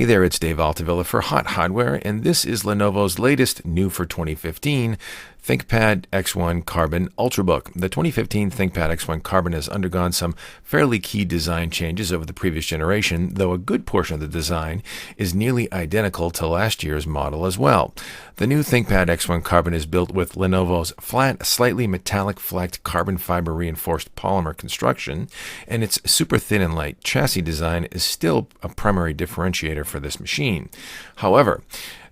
Hey there, it's Dave Altavilla for Hot Hardware, and this is Lenovo's latest new for 2015 ThinkPad X1 Carbon Ultrabook. The 2015 ThinkPad X1 Carbon has undergone some fairly key design changes over the previous generation, though a good portion of the design is nearly identical to last year's model as well. The new ThinkPad X1 Carbon is built with Lenovo's flat, slightly metallic flecked carbon fiber reinforced polymer construction, and its super thin and light chassis design is still a primary differentiator for this machine. However,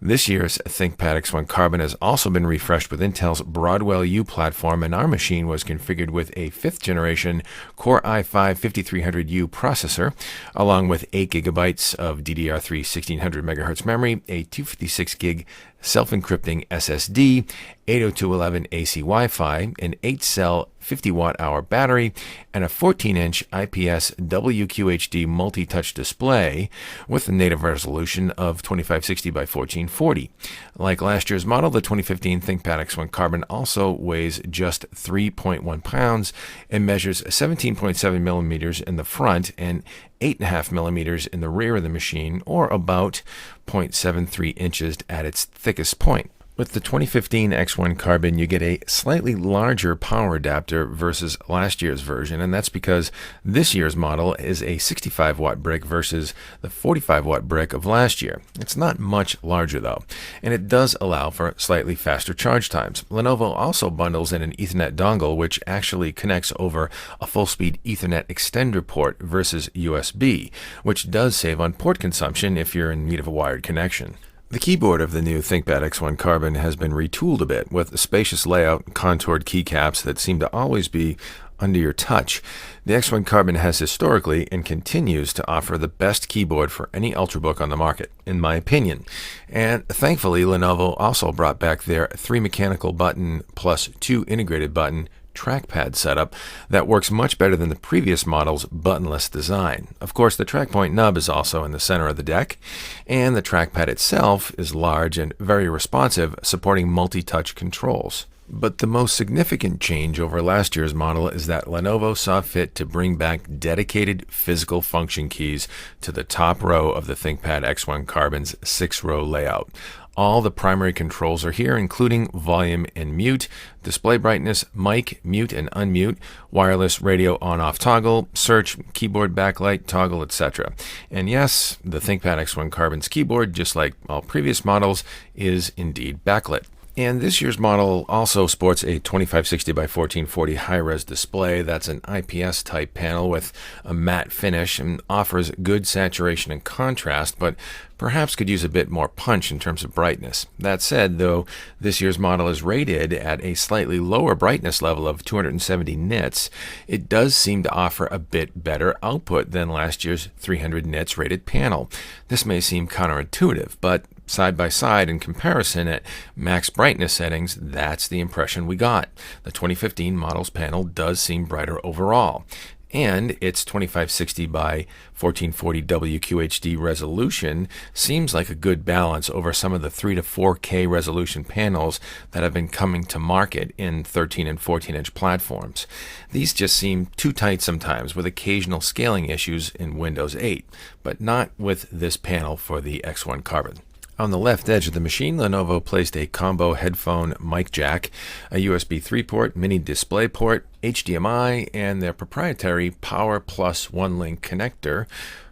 this year's ThinkPad X1 Carbon has also been refreshed with Intel's Broadwell U platform, and our machine was configured with a 5th generation Core i5-5300U processor, along with 8 gigabytes of DDR3 1600 MHz memory, a 256 gig self-encrypting SSD, 802.11 AC Wi-Fi, an 8-cell 50 watt-hour battery, and a 14-inch IPS WQHD multi-touch display with a native resolution of 2560 by 1440. Like last year's model, the 2015 ThinkPad X1 Carbon also weighs just 3.1 pounds and measures 17.7 millimeters in the front and 8.5 millimeters in the rear of the machine, or about 0.73 inches at its thickest point. With the 2015 X1 Carbon, you get a slightly larger power adapter versus last year's version, and that's because this year's model is a 65-watt brick versus the 45-watt brick of last year. It's not much larger, though, and it does allow for slightly faster charge times. Lenovo also bundles in an Ethernet dongle, which actually connects over a full-speed Ethernet extender port versus USB, which does save on port consumption if you're in need of a wired connection. The keyboard of the new ThinkPad X1 Carbon has been retooled a bit, with a spacious layout and contoured keycaps that seem to always be under your touch. The X1 Carbon has historically and continues to offer the best keyboard for any Ultrabook on the market, in my opinion. And thankfully, Lenovo also brought back their 3 mechanical button plus 2 integrated button trackpad setup that works much better than the previous model's buttonless design. Of course, the trackpoint nub is also in the center of the deck, and the trackpad itself is large and very responsive, supporting multi-touch controls. But the most significant change over last year's model is that Lenovo saw fit to bring back dedicated physical function keys to the top row of the ThinkPad X1 Carbon's 6-row layout. All the primary controls are here, including volume and mute, display brightness, mic, mute and unmute, wireless radio on-off toggle, search, keyboard backlight toggle, etc. And yes, the ThinkPad X1 Carbon's keyboard, just like all previous models, is indeed backlit. And this year's model also sports a 2560 by 1440 high-res display. That's an IPS type panel with a matte finish and offers good saturation and contrast, but perhaps could use a bit more punch in terms of brightness. That said, though, this year's model is rated at a slightly lower brightness level of 270 nits, it does seem to offer a bit better output than last year's 300 nits rated panel. This may seem counterintuitive, but side by side in comparison at max brightness settings, that's the impression we got. The 2015 model's panel does seem brighter overall, and its 2560 by 1440 WQHD resolution seems like a good balance over some of the 3 to 4K resolution panels that have been coming to market in 13 and 14-inch platforms. These just seem too tight sometimes, with occasional scaling issues in Windows 8, but not with this panel for the X1 Carbon. On the left edge of the machine, Lenovo placed a combo headphone mic jack, a USB 3 port, mini display port, HDMI, and their proprietary Power Plus OneLink connector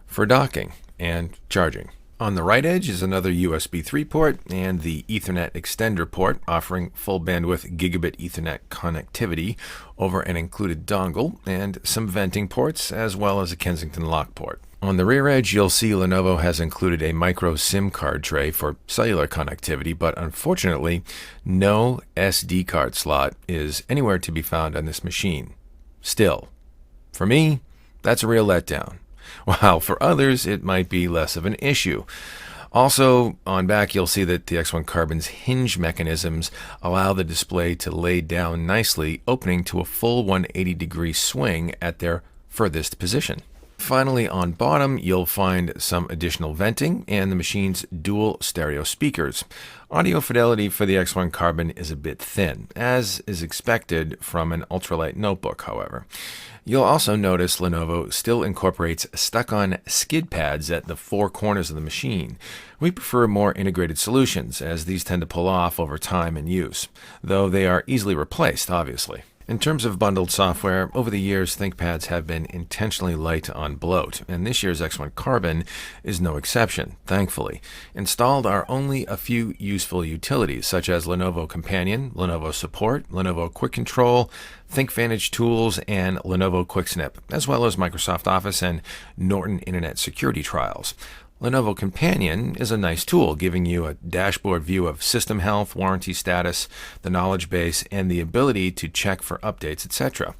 for docking and charging. On the right edge is another USB 3 port and the Ethernet extender port, offering full bandwidth gigabit Ethernet connectivity over an included dongle, and some venting ports, as well as a Kensington lock port. On the rear edge, you'll see Lenovo has included a micro SIM card tray for cellular connectivity, but unfortunately, no SD card slot is anywhere to be found on this machine. Still, for me, that's a real letdown, while for others, it might be less of an issue. Also, on back, you'll see that the X1 Carbon's hinge mechanisms allow the display to lay down nicely, opening to a full 180-degree swing at their furthest position. Finally, on bottom, you'll find some additional venting and the machine's dual stereo speakers. Audio fidelity for the X1 Carbon is a bit thin, as is expected from an ultralight notebook, however. You'll also notice Lenovo still incorporates stuck-on skid pads at the four corners of the machine. We prefer more integrated solutions, as these tend to pull off over time and use, though they are easily replaced, obviously. In terms of bundled software, over the years, ThinkPads have been intentionally light on bloat, and this year's X1 Carbon is no exception, thankfully. Installed are only a few useful utilities, such as Lenovo Companion, Lenovo Support, Lenovo Quick Control, ThinkVantage Tools, and Lenovo QuickSnip, as well as Microsoft Office and Norton Internet Security Trials. Lenovo Companion is a nice tool, giving you a dashboard view of system health, warranty status, the knowledge base, and the ability to check for updates, etc.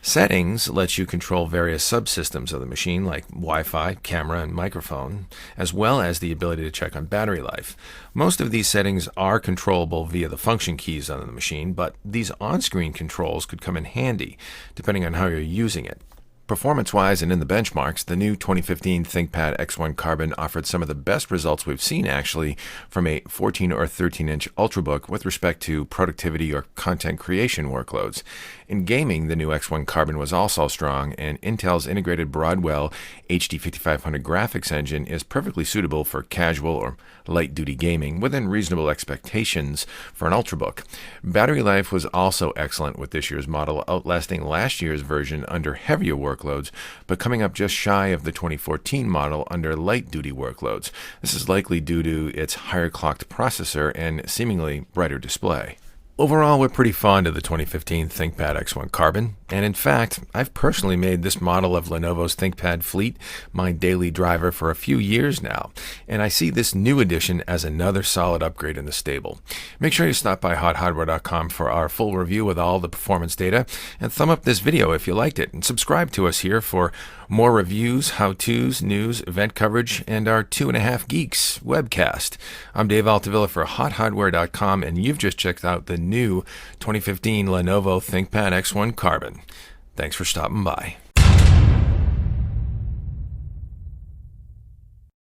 Settings lets you control various subsystems of the machine like Wi-Fi, camera, and microphone, as well as the ability to check on battery life. Most of these settings are controllable via the function keys on the machine, but these on-screen controls could come in handy depending on how you're using it. Performance-wise and in the benchmarks, the new 2015 ThinkPad X1 Carbon offered some of the best results we've seen, actually, from a 14 or 13-inch Ultrabook with respect to productivity or content creation workloads. In gaming, the new X1 Carbon was also strong, and Intel's integrated Broadwell HD 5500 graphics engine is perfectly suitable for casual or light-duty gaming within reasonable expectations for an Ultrabook. Battery life was also excellent with this year's model, outlasting last year's version under heavier workloads, but coming up just shy of the 2014 model under light-duty workloads. This is likely due to its higher clocked processor and seemingly brighter display. Overall, we're pretty fond of the 2015 ThinkPad X1 Carbon, and in fact, I've personally made this model of Lenovo's ThinkPad fleet my daily driver for a few years now, and I see this new edition as another solid upgrade in the stable. Make sure you stop by HotHardware.com for our full review with all the performance data, and thumb up this video if you liked it, and subscribe to us here for more reviews, how-tos, news, event coverage, and our 2.5 Geeks webcast. I'm Dave Altavilla for HotHardware.com, and you've just checked out the new 2015 Lenovo ThinkPad X1 Carbon. Thanks for stopping by.